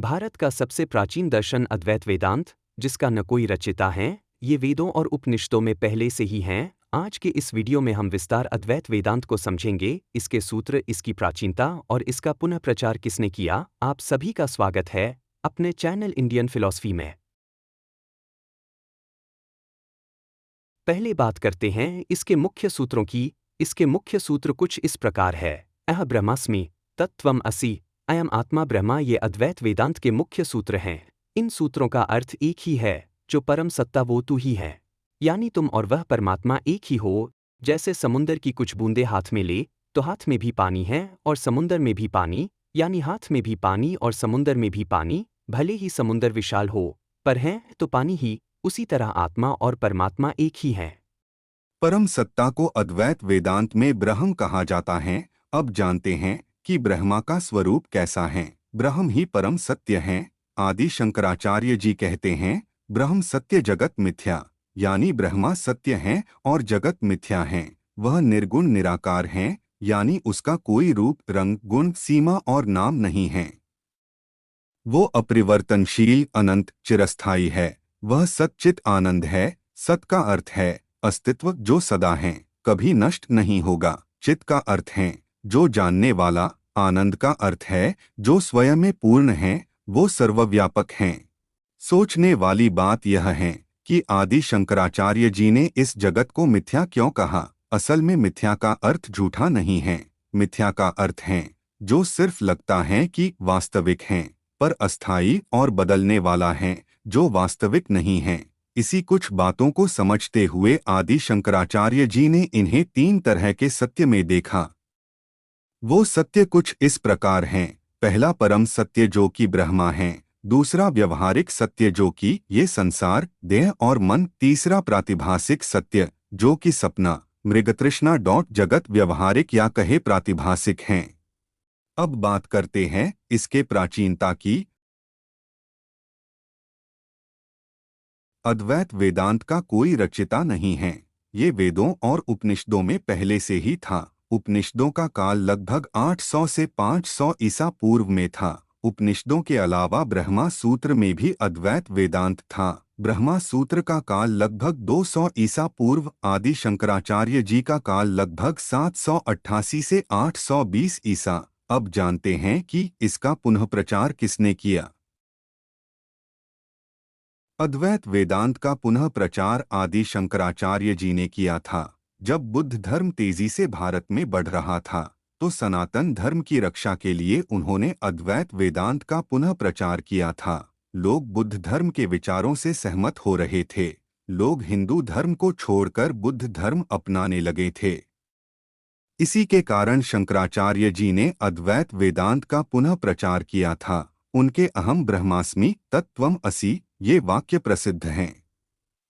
भारत का सबसे प्राचीन दर्शन अद्वैत वेदांत, जिसका न कोई रचिता है, ये वेदों और उपनिषदों में पहले से ही हैं। आज के इस वीडियो में हम विस्तार अद्वैत वेदांत को समझेंगे, इसके सूत्र, इसकी प्राचीनता और इसका पुनः प्रचार किसने किया। आप सभी का स्वागत है अपने चैनल इंडियन फिलॉसफी में। पहले बात करते हैं इसके मुख्य सूत्रों की। इसके मुख्य सूत्र कुछ इस प्रकार है। अह ब्रह्मास्मि तत्त्वम् असि, अयम आत्मा ब्रह्मा। ये अद्वैत वेदांत के मुख्य सूत्र हैं। इन सूत्रों का अर्थ एक ही है, जो परम सत्ता वो तू ही है, यानी तुम और वह परमात्मा एक ही हो। जैसे समुंदर की कुछ बूंदें हाथ में ले तो हाथ में भी पानी है और समुंदर में भी पानी, यानी हाथ में भी पानी और समुंदर में भी पानी। भले ही समुंदर विशाल हो, पर है तो पानी ही। उसी तरह आत्मा और परमात्मा एक ही हैं। परम सत्ता को अद्वैत वेदांत में ब्रह्म कहा जाता है। अब जानते हैं कि ब्रह्मा का स्वरूप कैसा है। ब्रह्म ही परम सत्य है। आदि शंकराचार्य जी कहते हैं, ब्रह्म सत्य जगत मिथ्या, यानी ब्रह्मा सत्य है और जगत मिथ्या है। वह निर्गुण निराकार है, यानी उसका कोई रूप, रंग, गुण, सीमा और नाम नहीं है। वो अपरिवर्तनशील, अनंत, चिरस्थायी है। वह सच्चित आनंद है। सत का अर्थ है अस्तित्व, जो सदा है, कभी नष्ट नहीं होगा। चित का अर्थ है जो जानने वाला। आनंद का अर्थ है जो स्वयं में पूर्ण है, वो सर्वव्यापक हैं। सोचने वाली बात यह है कि आदि शंकराचार्य जी ने इस जगत को मिथ्या क्यों कहा। असल में मिथ्या का अर्थ झूठा नहीं है। मिथ्या का अर्थ है जो सिर्फ लगता है कि वास्तविक हैं, पर अस्थायी और बदलने वाला है, जो वास्तविक नहीं है। इसी कुछ बातों को समझते हुए आदि शंकराचार्य जी ने इन्हें तीन तरह के सत्य में देखा। वो सत्य कुछ इस प्रकार हैं। पहला परम सत्य जो कि ब्रह्मा है। दूसरा व्यवहारिक सत्य जो कि ये संसार, देह और मन। तीसरा प्रातिभासिक सत्य जो कि सपना, मृगतृष्णा जगत व्यवहारिक या कहे प्रातिभासिक हैं। अब बात करते हैं इसके प्राचीनता की। अद्वैत वेदांत का कोई रचिता नहीं है। ये वेदों और उपनिषदों में पहले से ही था। उपनिषदों का काल लगभग 800 से 500 ईसा पूर्व में था। उपनिषदों के अलावा ब्रह्मा सूत्र में भी अद्वैत वेदांत था। ब्रह्मा सूत्र का काल लगभग 200 ईसा पूर्व। आदि शंकराचार्य जी का काल लगभग 788 से 820 ईसा। अब जानते हैं कि इसका पुनः प्रचार किसने किया। अद्वैत वेदांत का पुनः प्रचार आदि शंकराचार्य जी ने किया था। जब बुद्ध धर्म तेजी से भारत में बढ़ रहा था, तो सनातन धर्म की रक्षा के लिए उन्होंने अद्वैत वेदांत का पुनः प्रचार किया था। लोग बुद्ध धर्म के विचारों से सहमत हो रहे थे। लोग हिंदू धर्म को छोड़कर बुद्ध धर्म अपनाने लगे थे। इसी के कारण शंकराचार्य जी ने अद्वैत वेदांत का पुनः प्रचार किया था। उनके अहम ब्रह्मास्मि तत्त्वम् असि ये वाक्य प्रसिद्ध हैं।